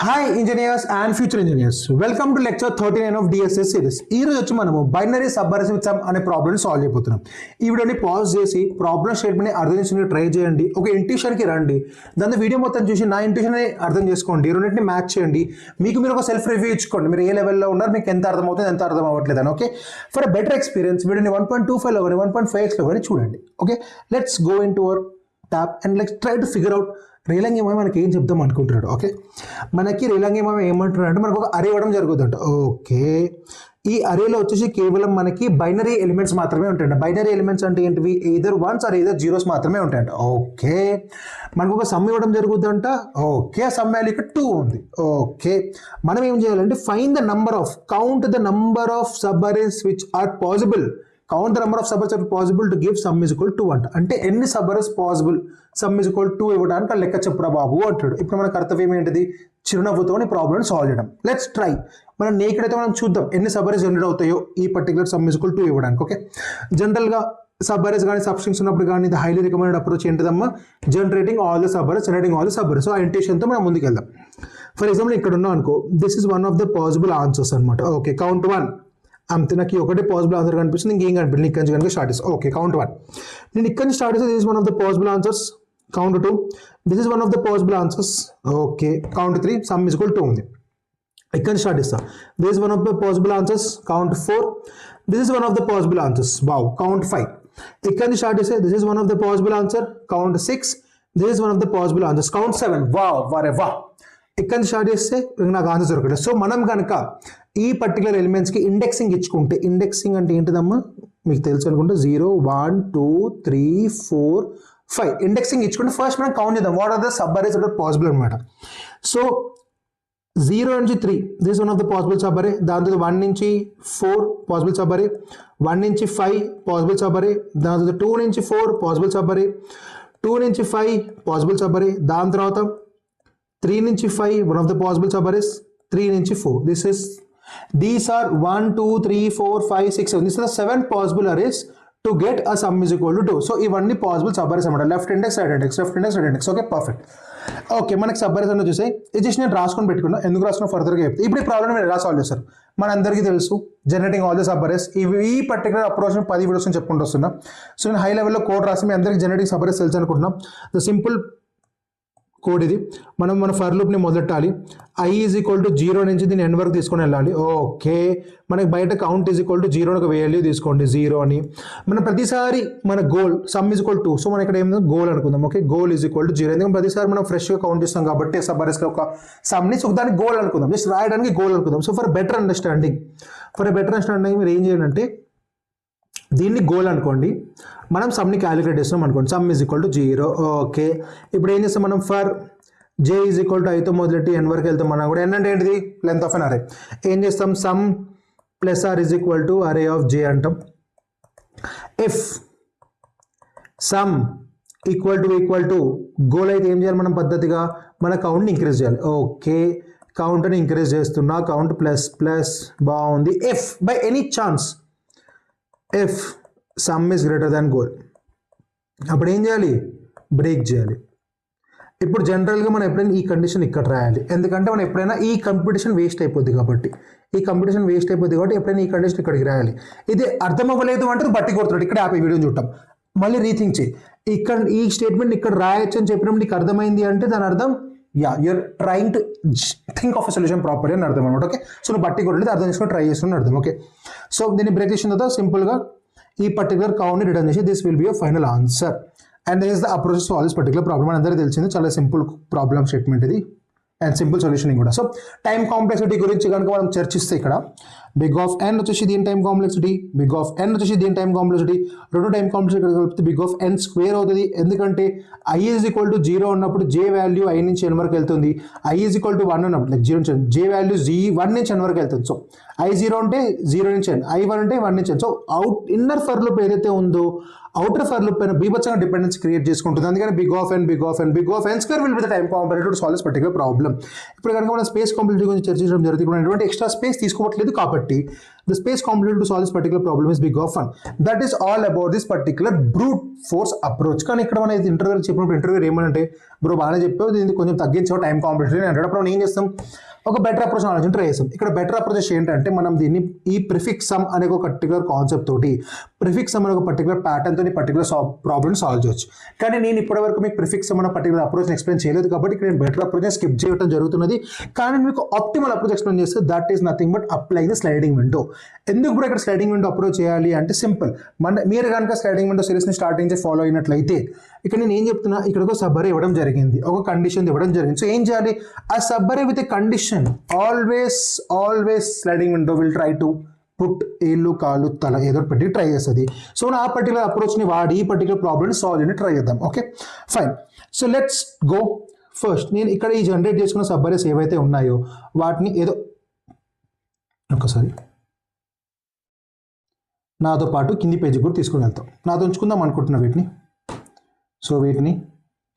Hi engineers and future engineers, welcome to lecture 39 of DSS series. ఈ రోజు వచ్చి మనము బైనరీ సబ్అరిథమెటిక్ సమ్ అనే ప్రాబ్లమ్ సాల్వ్ చేయబోతున్నాం. ఈ వీడియోని పాజ్ చేసి ప్రాబ్లమ్ స్టేట్మెంట్ని అర్థం చేసుకుని ట్రై చేయండి. ఒక ఇంట్యూషన్కి రండి, దాని వీడియో మొత్తం చూసి నా ఇంట్యూషన్ని అర్థం చేసుకోండి, రెండింటిని మ్యాచ్ చేయండి. మీకు మీరు ఒక సెల్ఫ్ రివ్యూ ఇచ్చుకోండి, మీరు ఏ లెవెల్లో ఉన్నారు, మీకు ఎంత అర్థమవుతుంది, ఎంత అర్థం అవ్వట్లేదు అని. ఓకే, ఫర్ బెటర్ ఎక్స్పీరియన్స్ వీడియోని 1.25లో కానీ 1.5xలో కానీ చూడండి. Okay, let's go in to our tap and let's try to figure out Relangi ఏమో మనకి ఏం చెప్దాం అనుకుంటున్నాడు. ఓకే, మనకి రేలంగి ఏమో ఏమంటున్నాడు అంటే మనకు ఒక అరే ఇవ్వడం జరుగుతుందంట. ఓకే, ఈ అరేలో వచ్చేసి కేవలం మనకి బైనరీ ఎలిమెంట్స్ మాత్రమే ఉంటాయంట. బైనరీ ఎలిమెంట్స్ అంటే ఏంటివి? Either ones or either zeros మాత్రమే ఉంటాయంట. ఓకే, మనకు ఒక సమ్ ఇవ్వడం జరుగుతుందంట. ఓకే, సమ్ వాల్యూ ఇక్కడ 2 ఉంది. ఓకే, మనం ఏం చేయాలంటే find the number of count the number of sub arrays which are possible. Count the number of sub arrays possible to give sum is equal to అంట. అంటే ఎన్ని sub arrays possible sum is equal to ఇవ్వడానికి లెక్క చెప్పురా బాబు అంటాడు. ఇప్పుడు మన కర్తవ్యం ఏంటిది? చిరునవ్వుతో ప్రాబ్లమ్ సాల్వ్ చేయడం. Let's try. మనం నేకెడ్ అయితే మనం చూద్దాం ఎన్ని సబ్ అరేస్ జనరేట్ అవుతాయో ఈ particular sum is equal to ఇవ్వడానికి. ఓకే, జనరల్గా సబ్ అరేస్ కానీ సబ్స్ట్రింగ్స్ ఉన్నప్పుడు కానీ ఇది హైలీ రికమెండెడ్ అప్రోచ్ ఏంటిదమ్మా? Generating all the sub arrays, generating all the sub arrays. So ఆ ఇంటెన్షన్తో మనం ముందుకు వెళ్దాం. ఫర్ ఎగ్జాంపుల్ ఇక్కడ ఉన్నాం అనుకో, this is one of the possible answers అనమాట. ఓకే, కౌంట్ 1 అంతే, నాకు ఒకటే పాసిబుల్ ఆన్సర్ కనిపిస్తుంది, ఇంకేం కనిపించింది. ఇక్కడ నుంచి కనుక స్టార్ట్ చేస్తాను. ఓకే, కౌంట్ 1 నేను ఇక్కడ నుంచి స్టార్ట్ చేస్తే this is one of the possible answers. Count 2 this is one of the possible answers. Okay, count 3 some is equal 2 ఉంది. ఇక్కడ నుంచి స్టార్ట్ చేస్తాను. This is one of the possible answers. Count 4 this is one of the possible answers. Wow, count 5 ఇక్కడ నుంచి start చేస్తే this is one of the possible answer. Count 6 this is one of the possible answers. Count 7 wow వరే వా. ఇక్కడ నుంచి start చేస్తే నాకు answer దొరకలేదు. సో మనం కనుక ఈ పర్టికులర్ ఎలిమెంట్స్కి ఇండెక్సింగ్ ఇచ్చుకుంటే, ఇండెక్సింగ్ అంటే ఏంటిదమ్మా మీకు తెలుసు అనుకుంటే 0 1 2 3 4 5 ఇండెక్సింగ్ ఇచ్చుకుంటే ఫస్ట్ మనం కౌంట్ చేద్దాం what are the sub arrays that possible అనమాట. సో 0 నుంచి 3 this one of the possible sub array. దాని తర్వాత 1 నుంచి 4 పాసిబుల్ సబ్ అరే, 1 నుంచి 5 పాసిబుల్ సబ్ అరే, దాని తర్వాత 2 నుంచి 4 పాసిబుల్ సబ్ అరే, 2 నుంచి 5 పాసిబుల్ సబ్ అరే, దాని తర్వాత 3 నుంచి 5 one of the possible sub arrays, 3 నుంచి 4 these are 1 2 3 4 5 6 7 these are the 7 possible arrays to get a sum is equal to 2. So ఇవన్నీ పాసిబుల్ సబ్ అరేస్ అన్నమాట. Left index right index, left index right index. Okay, perfect. Okay, మనకి sub arrays అన్న చూసాయి. ఇది just నేను రాసుకొని పెట్టుకున్నా, ఎందుకు రాసుకున్నా ఫర్దర్గా చెప్తే. ఇప్పుడు ఈ ప్రాబ్లమ్ మీరు ఎలా సాల్వ్ చేస్తారు మన అందరికీ తెలుసు. Generating all the sub arrays. ఈ పర్టికులర్ అప్రోచ్ 10 వీడియోస్ చెప్పుకుంటూ వస్తున్నా. సో నేను హై లెవెల్లో కోడ్ రాసి మీ అందరికీ జనరేటింగ్ సబ్ అరేస్ తెలుసు అనుకుంటున్నాం. ద సింపుల్ కోడ్ ఇది. మనం మన ఫర్ లూప్ని మొదలెట్టాలి. i ఈజ్ ఈక్వల్ టు 0 నుంచి దీన్ని n వరకు తీసుకొని వెళ్ళాలి. ఓకే, మనకి బయట కౌంట్ ఈజ్ ఈక్వల్ టు 0 ఒక వాల్యూ తీసుకోండి 0 అని. మనం ప్రతిసారి మన goal some is equal to, so మనం ఇక్కడ ఏమైనా గోల్ అనుకుందాం. Okay, goal is equal to 0 ఎందుకంటే ప్రతిసారి మనం ఫ్రెష్గా కౌంట్ చేస్తాం కాబట్టి సబ్ అరేస్ ఒక సమ్ని, సో దానికి గోల్ అనుకుందాం, జస్ట్ రాయడానికి గోల్ అనుకుందాం. సో ఫర్ బెటర్ అండర్స్టాండింగ్ మీరు ఏం చేయాలంటే దీన్ని గోల్ అనుకోండి, మనం సమ్ని క్యాలిక్యులేట్ చేస్తున్నాం అనుకోండి. Sum is equal to 0. Okay, ఇప్పుడు ఏం చేస్తాం మనం? For j is equal to ఐతో మొదలెట్టి n వరకు వెళ్తాం. మనం కూడా n అంటే ఏంటిది? Length of an array. ఏం చేస్తాం? Sum plus r is equal to array of j అంటాం. If sum equal to goal అయితే ఏం చేయాలి మనం? పద్ధతిగా మన కౌంట్ని ఇంక్రీజ్ చేయాలి. ఓకే, కౌంట్ని ఇంక్రీజ్ చేస్తున్నా, కౌంట్ ప్లస్ ప్లస్ బాగుంది. If by any chance if sum is greater than goal, అప్పుడు ఏం చేయాలి? బ్రేక్ చేయాలి. ఇప్పుడు జనరల్గా మనం ఎప్పుడైనా ఈ కండిషన్ ఇక్కడ రాయాలి, ఎందుకంటే మనం ఎప్పుడైనా ఈ కంపిటీషన్ వేస్ట్ అయిపోద్ది కాబట్టి, ఎప్పుడైనా ఈ కండిషన్ ఇక్కడికి రాయాలి. ఇది అర్థం అవ్వలేదు అంటే బట్టి కొడుతున్నాడు, ఇక్కడ ఆపే వీడియో చూడటం, మళ్ళీ రీథింక్ చేయి. ఇక్కడ ఈ స్టేట్మెంట్ ఇక్కడ రాయొచ్చు అని చెప్పినప్పుడు నీకు అర్థమైంది అంటే దాని అర్థం you're trying to think of a solution properly అని అర్థం అనమాట. ఓకే, సో నువ్వు బట్టి కొట్టలేదు, అర్థం చేసుకొని ట్రై చేస్తున్న అర్థం. ఓకే, సో దీన్ని బ్రేక్ చేసిన తర్వాత సింపుల్గా ఈ పర్టికులర్ కౌంట్ని రిటర్న్ చేసి this will be your final answer. And this is the approach to solve this particular problem. అందరికీ తెలిసింది, చాలా సింపుల్ ప్రాబ్లమ్ స్టేట్మెంట్ ఇది అండ్ సింపుల్ సొల్యూషనింగ్ కూడా. సో టైం కాంప్లెక్సిటీ గురించి కనుక మనం చర్చిస్తే ఇక్కడ బిగ్ ఆఫ్ n వచ్చేసి దీని time complexity, big of n వచ్చేసి దీని టైం కాంప్లెక్సిటీ, రెండు టైం కాంప్లెక్సిటీ కలిపితే బిగ్ ఆఫ్ n స్క్వేర్ అవుతుంది. ఎందుకంటే i ఈజ్ ఈక్వల్ టు 0 ఉన్నప్పుడు j వాల్యూ i నుంచి n వరకు వెళ్తుంది. i ఈజ్ ఈక్వల్ టు 1 ఉన్నప్పుడు లైక్ 0 నుంచి j వాల్యూ 1 నుంచి n వరకు వెళ్తుంది. సో i 0 అంటే 0 నుంచి n, i 1 అంటే 1 నుంచి n. So inner for loop ఏదైతే ఉందో outer for loop పైన బీభత్సంగా డిపెండెన్స్ క్రియేట్ చేసుకుంటుంది. అందుకని big of n square will be the time complexity to solve this particular problem. ఇప్పుడు కనుక మనం స్పేస్ కాంప్లెక్సిటీ గురించి చర్చించడం జరుగుతుంది, ఎటువంటి ఎక్స్ట్రా స్పేస్ తీసుకోవట్లేదు కాబట్టి the space completed to solve this particular problem is big of 1. That is all about this particular brute force approach. కానీ ఇక్కడ మన ఇంటర్వ్యూ చెప్పినప్పుడు ఇంటర్వ్యూ ఏమనంటే బ్రో బాగానే చెప్పావు, దీన్ని కొంచెం తగ్గించావు టైం కాంప్లికేషన్ అంటే అప్పుడు మనం ఏం చేస్తాం, ఒక బెటర్ అప్రోచ్ ఆలోచన ట్రై చేస్తాం. ఇక్కడ బెటర్ అప్రోచ్ ఏంటంటే మనం దీన్ని ఈ ప్రిఫిక్స్ సమ్ అనే ఒక పర్టికులర్ కాన్సెప్ట్ తోటి, ప్రిఫిక్స్ సమ్ అనే ఒక పర్టికులర్ ప్యాటర్న్ తోని పర్టికులర్ ప్రాబ్లమ్ సాల్వ్ చేయొచ్చు. కానీ నేను ఇప్పటివరకు మీకు ప్రిఫిక్స్ సమ్ అనే పర్టికులర్ అప్రోచ్ ఎక్స్ప్లెయిన్ చేయలేదు కాబట్టి ఇక్కడ నేను బెటర్ అప్రోచ్ స్కిప్ చేయడం జరుగుతున్నది. కానీ మీకు ఆప్టిమల్ అప్రోచ్ ఎక్స్ప్లెయిన్ చేస్తే that is nothing but applying the sliding window. ఎందుకు కూడా ఇక్కడ స్లైడింగ్ విండో అప్రోచ్ చేయాలి అంటే సింపుల్, మీరు కనుక స్లైడింగ్ విండో సిరీస్ని స్టార్టింగ్ నుంచి ఫాలో అయినట్లయితే ఇక్కడ నేను ఏం చెప్తున్నా, ఇక్కడ ఒక సబ్బరీ ఇవ్వడం జరిగింది, ఒక కండిషన్ ఇవ్వడం జరిగింది. సో ఏం చేయాలి, ఆ subarray with a condition always sliding window will try to put ఏళ్ళు కాళ్ళు తల ఏదో పెట్టి ట్రై చేస్తుంది. సో ఆ పర్టికులర్ అప్రోచ్ని వాడి ఈ పర్టికులర్ ప్రాబ్లమ్ సాల్వ్ చేయడానికి ట్రై చేద్దాం. Okay fine. So let's go. First నేను ఇక్కడ ఈ జనరేట్ చేసుకున్న సబ్బరీస్ ఏవైతే ఉన్నాయో వాటిని ఏదో ఒకసారి నాతో పాటు కింది పేజీ కూడా తీసుకుని వెళ్తాం. నాతో ఉంచుకుందాం అనుకుంటున్నా వీటిని. సో వీటిని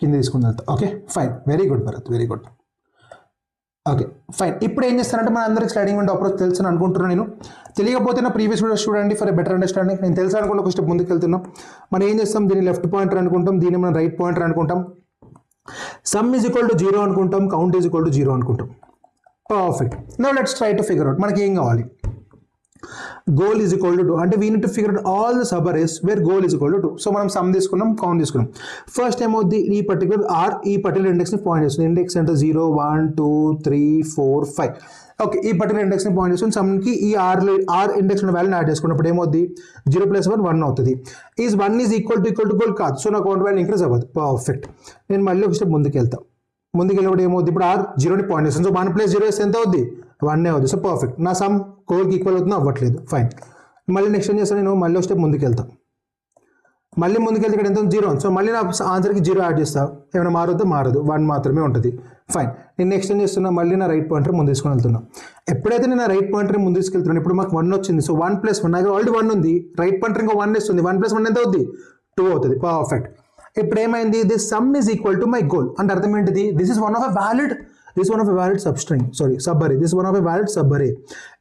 కింద తీసుకుని వెళ్తాం. Okay fine, very good Bharat, very good. Okay fine. ఇప్పుడు ఏం చేస్తానంటే మన అందరికి స్లైడింగ్ విండో అప్రోచ్ తెలుసు అని అనుకుంటున్నాను. నేను తెలియకపోతే నా ప్రీవియస్ వీడియోస్ చూడండి ఫర్ బెటర్ అండర్స్టాండింగ్. నేను తెలుసు అనుకుంటే ఒక స్టెప్ ముందుకు వెళ్తున్నాం. మనం ఏం చేస్తాం, దీన్ని లెఫ్ట్ పాయింటర్ అనుకుంటాం, దీన్ని మనం రైట్ పాయింటర్ అనుకుంటాం, సమ్ ఈజ్ ఈక్వల్ టు 0 అనుకుంటాం, కౌంట్ ఈజ్ ఈక్వల్ టు 0 అనుకుంటాం. Perfect. Now let's try to figure out మనకి ఏం కావాలి. goal is equal to 2 అంటే we need to figure out all the subarrays where goal is equal to 2. So మనం some తీసుకున్నాం, count తీసుకున్నాం. First ఏమవుద్ది, ఈ పర్టికులర్ ఆర్ ఈ పర్టికులర్ ఇండెక్స్ని పాయింట్ చేస్తుంది. ఇండెక్స్ అంటే 0 1 2 3 4 5. ఓకే ఈ పర్టికులర్ ఇండెక్స్ని పాయింట్ చేస్తుంది. సమ్కి ఈ ఆర్ ఇండెక్స్ ఉన్న వాల్యూని యాడ్ చేసుకున్నప్పుడు ఏమవుద్ది, 0 + 1 1 అవుతుంది. Is 1 is equal to goal కాదు. సో నా కౌంట్ వాల్యూ ఇంక్రీజ్ అవ్వదు. పర్ఫెక్ట్. నేను మళ్ళీ ఒక స్టెప్ ముందుకు వెళ్తాను. ముందుకెళ్ళినప్పుడు ఏమవుద్ది, ఇప్పుడు ఆర్ 0ని పాయింట్ చేస్తుంది. సో 1 + 0 వేస్తే ఎంత అవుద్ది, 1 అవుద్ది. So perfect. నా సమ్ కోల్కి ఈక్వల్ అవుతుందో అవ్వట్లేదు. ఫైన్. మళ్ళీ నెక్స్ట్ ఏం చేస్తాను, నేను మళ్ళీ ఒక స్టెప్ ముందుకెళ్తాను. మళ్ళీ ముందుకెళ్తే ఇక్కడ ఎంత 0. సో మళ్ళీ నా ఆన్సర్కి 0 యాడ్ చేస్తా. ఏమైనా మారుద్దో మారదు, 1 మాత్రమే ఉంటుంది. ఫైన్. నేను నెక్స్ట్ ఏం చేస్తున్నా, మళ్ళీ నా రైట్ పాయింటర్ ముందు తీసుకొని వెళ్తున్నా. ఎప్పుడైతే నేను నా రైట్ పాయింటర్ ముందు తీసుకెళ్తున్నాను, ఇప్పుడు మాకు 1 వచ్చింది. సో 1 + 1 నాకు ఆల్రెడీ 1 ఉంది. రైట్ పాయింటర్ ఇంకో 1 ఇస్తుంది. 1 + 1 ఎంత అవుద్ది, 2 అవుతుంది. పర్ఫెక్ట్. ఇప్పుడు ఏమైంది, this sum is equal to my goal. అంటే అర్థం ఏంటిది, this is one of a valid substring, sorry subarray. This one of a valid subarray.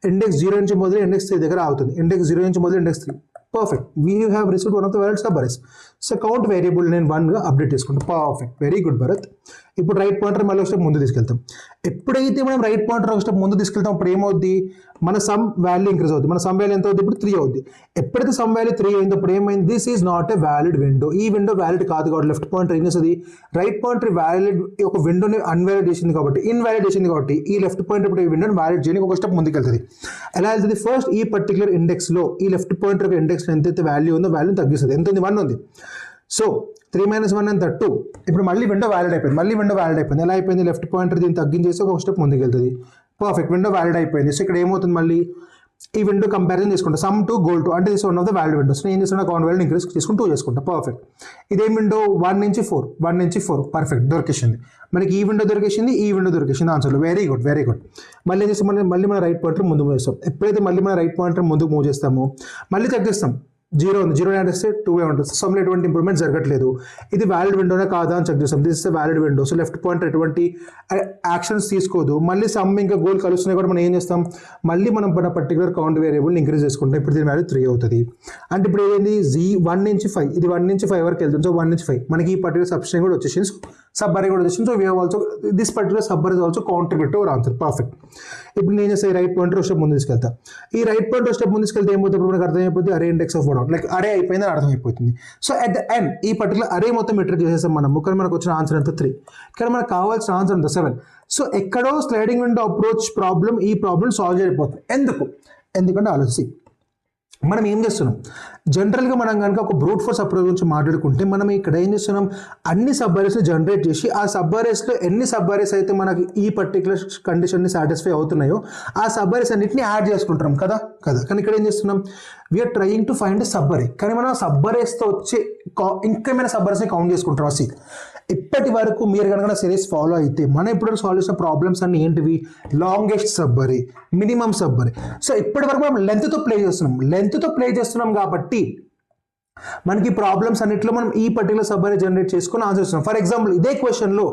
Index 0 నుంచి మొదలు ఇండెక్స్ 3 దగ్గర అవుతుంది. ఇండెక్స్ 0 నుంచి మొదలు index 3. Perfect. We have received one of the valid subarrays. So count variable నేను 1గా update చేసుకుంటాను. Perfect, very good Bharat. ఇప్పుడు రైట్ పాయింటర్ మళ్ళీ ఒక స్టెప్ ముందు తీసుకెళ్తాం. ఎప్పుడైతే మనం రైట్ పాయింటర్ ఒక స్టెప్ ముందు తీసుకెళ్తాం అప్పుడు ఏమవుద్ది, మన సమ్ వాల్యూ ఇంక్రీజ్ అవుతుంది. మన సమ్ వాల్యూ ఎంత అవుతుంది, ఇప్పుడు 3 అవుద్ది. ఎప్పుడైతే సమ్ వాల్యూ 3 అయింది అప్పుడు ఏమైంది, this is not a valid window. ఈ విండో వ్యాలిడ్ కాదు కాబట్టి లెఫ్ట్ పాయింటర్ ఏం చేస్తుంది, రైట్ పాయింటర్ వ్యాలిడ్ ఒక విండోని అన్వాలిడ్ చేసింది కాబట్టి, ఇన్వాలిడ్ చేసింది కాబట్టి ఈ లెఫ్ట్ పాయింటర్ ఇప్పుడు ఈ విండోని వ్యాలిడ్ చేయడానికి ఒక స్టెప్ ముందుకు వెళ్తుంది. ఎలా వెళ్తుంది, ఫస్ట్ ఈ పర్టికులర్ ఇండెక్స్లో ఈ లెఫ్ట్ పాయింటర్ యొక్క ఇండెక్స్ ఎంతైతే వాల్యూ ఉందో వాల్యూని తగ్గిస్తుంది. ఎంత ఉంది, 1 ఉంది. సో 3 - 1 ఎంత 2. ఇప్పుడు మళ్ళీ విండో వ్యాలిడ్ అయిపోయింది. ఎలా అయిపోయింది, లెఫ్ట్ పాయింటర్ దీన్ని తగ్గించేసి ఒక స్టెప్ ముందుకు వెళ్తుంది. పర్ఫెక్ట్, విండో వ్యాలిడ్ అయిపోయింది. సో ఇక్కడ ఏమవుతుంది, మళ్ళీ ఈ విండో కంపారిజన్ చేసుకుంటా, సమ్ టు గోల్ టు అంటే this one of the valid Windows. నేను ఏం చేస్తున్నా, కౌంట్ వాల్యూ ఇంక్రీజ్ చేసుకుని 2 చేసుకుంటా. పర్ఫెక్ట్. ఇదేం విండో 1 నుంచి 4. పర్ఫెక్ట్, దొరికేసింది మనకి. ఈ విండో దొరికేసింది ఆన్సర్లో. Very good. మళ్ళీ ఏం చేస్తాం, మళ్ళీ మన రైట్ పాయింటర్ ముందుకు మూవ్ చేస్తాం. ఎప్పుడైతే మళ్ళీ మన రైట్ పాయింటర్ ముందుకు మూవ్ చేస్తామో మళ్ళీ చెక్ చేస్తాం. 0 ఉంది, 0 యాడ్ చేస్తే 2 ఉంటుంది. సమ్లో ఎటువంటి ఇంప్రూవ్మెంట్ జరగట్లేదు. ఇది వ్యాలిడ్ విండోనే కాదా అని చెక్ చేస్తాం. This is valid window. So left pointer ఎటువంటి యాక్షన్స్ తీసుకోదు. మళ్ళీ సమ్ ఇంకా గోల్ కలుస్తున్నాయి కూడా మనం ఏం చేస్తాం, మళ్ళీ మనం పర్టికులర్ కౌంట్ వేరియబుల్ని ఇంక్రీజ్ చేసుకుంటాం. ఇప్పుడు దీని వాల్యూ 3 అవుతుంది. అంటే ఇప్పుడు ఏదైంది, 1 నుంచి 5, ఇది 1 నుంచి 5 వరకు వెళ్తుంది. సో 1 నుంచి 5 మనకి ఈ పర్టికులర్ సబ్స్ట్రింగ్ కూడా వచ్చేసింది, సబ్బరీ కూడా వచ్చేసింది. So we have also this particular subarray is also contribute to our answer. Perfect. ఇప్పుడు నేను చేస్తే రైట్ పాయింటర్ స్టెప్ ముందు తీసుకెళ్తా. ఈ రైట్ పాయింటర్ స్టెప్ ముందు తీసుకెళ్తే ఏమవుతుంది, మనకు అర్థమైపోతుంది అరే ఇండెక్స్ ఆఫ్ 1 లైక్ అరే అయిపోయింది అని అర్థమైపోతుంది. సో అట్ ద ఎండ్ ఈ పర్టికులర్ అరే మొత్తం ఇటరేట్ చేసేస్తాం మనం. కానీ మనకు వచ్చిన ఆన్సర్ ఎంత 3, కానీ మనకు కావాల్సిన ఆన్సర్ ఎంత 7. సో ఎక్కడో స్లైడింగ్ విండో అప్రోచ్ ప్రాబ్లం ఈ ప్రాబ్లం సాల్వ్ అయిపోతుంది. ఎందుకంటే ఆలోచి మనం ఏం చేస్తున్నాం, జనరల్గా మనం కనుక ఒక బ్రూట్ ఫోర్స్ అప్రోచ్ గురించి మాట్లాడుకుంటే మనం ఇక్కడ ఏం చేస్తున్నాం, అన్ని సబ్బరీస్ని జనరేట్ చేసి ఆ సబ్బరీస్లో ఎన్ని సబ్బరీస్ అయితే మనకి ఈ పర్టికులర్ కండిషన్ని సాటిస్ఫై అవుతున్నాయో ఆ సబ్బరీస్ అన్నింటినీ యాడ్ చేసుకుంటున్నాం కదా. కానీ ఇక్కడ ఏం చేస్తున్నాం, వీఆర్ ట్రయింగ్ టు ఫైండ్ సబ్బరీ. కానీ మనం సబ్బరీస్తో వచ్చే ఇంకేమైనా సబ్బరీస్ని కౌంట్ చేసుకుంటాం. అసలు ఇప్పటి వరకు మీరు కనుక సిరీస్ ఫాలో అయితే మనం ఇప్పుడు సాల్వ్ చేసిన ప్రాబ్లమ్స్ అన్ని ఏంటివి, లాంగెస్ట్ సబ్బరీ, మినిమం సబ్బరీ. సో ఇప్పటి వరకు మనం లెంత్తో ప్లే చేస్తున్నాం కాబట్టి మనకి ప్రాబ్లమ్స్ అన్నిట్లో మనం ఈ పర్టికులర్ సబ్ అరే జనరేట్ చేసుకొని ఆన్సర్ ఇస్తున్నాం. ఫర్ ఎగ్జాంపుల్ ఇదే క్వశ్చన్లో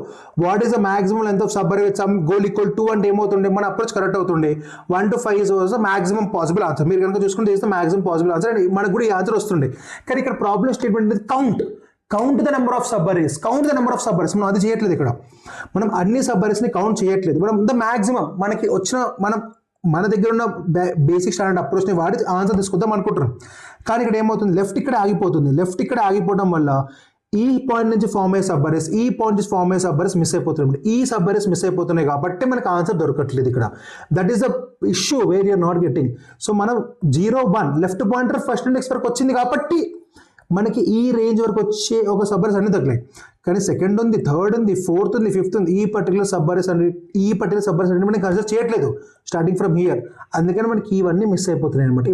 what is the maximum length of sub అరే విత్ సమ్ గోల్ ఈక్వల్ 2 అంటే ఏమవుతుండే, మన అప్రోచ్ కరెక్ట్ అవుతుండే. 1 to 5 is the maximum possible answer. మీరు కనుక చూసుకుంటే is the maximum possible answer and మనకు కూడా ఈ ఆన్సర్ వస్తుండే. కానీ ఇక్కడ ప్రాబ్లమ్ స్టేట్మెంట్ అనేది count the number of sub arrays, మనం అది చేయట్లేదు. ఇక్కడ మనం అన్ని సబ్ అరేస్ని కౌంట్ చేయట్లేదు. మనం ద మాక్సిమం మనకి వచ్చిన మన దగ్గర ఉన్న బేసిక్ స్టాండర్డ్ అప్రోచ్ని వాడి ఆన్సర్ తీసుకుందాం అనుకుంటున్నాం. కానీ ఇక్కడ ఏమవుతుంది, లెఫ్ట్ ఇక్కడ ఆగిపోవడం వల్ల ఈ పాయింట్ నుంచి ఫామ్ అయ్యే సబ్ అరేస్, ఈ పాయింట్ నుంచి ఫామ్ అయ్యే సబ్ అరేస్ మిస్ అయిపోతున్నాయి. ఈ సబ్ అరేస్ మిస్ అయిపోతున్నాయి కాబట్టి మనకు ఆన్సర్ దొరకట్లేదు ఇక్కడ. That is the issue where you're not getting. So మనం 0, 1 లెఫ్ట్ పాయింటర్ ఫస్ట్ ఇండెక్స్ వరకు వచ్చింది కాబట్టి మనకి ఈ రేంజ్ వరకు వచ్చే ఒక సబ్ అరేస్ అన్ని తగ్గలేదు. కానీ సెకండ్ ఉంది, థర్డ్ ఉంది, ఫోర్త్ ఉంది, ఫిఫ్త్ ఉంది, ఈ పర్టికులర్ సబ్ అరేస్ అన్ని మనకి కన్సిడర్ చేయట్లేదు స్టార్టింగ్ ఫ్రమ్ హియర్. అందుకని మనకి ఇవన్నీ మిస్ అయిపోతున్నాయి అనమాట.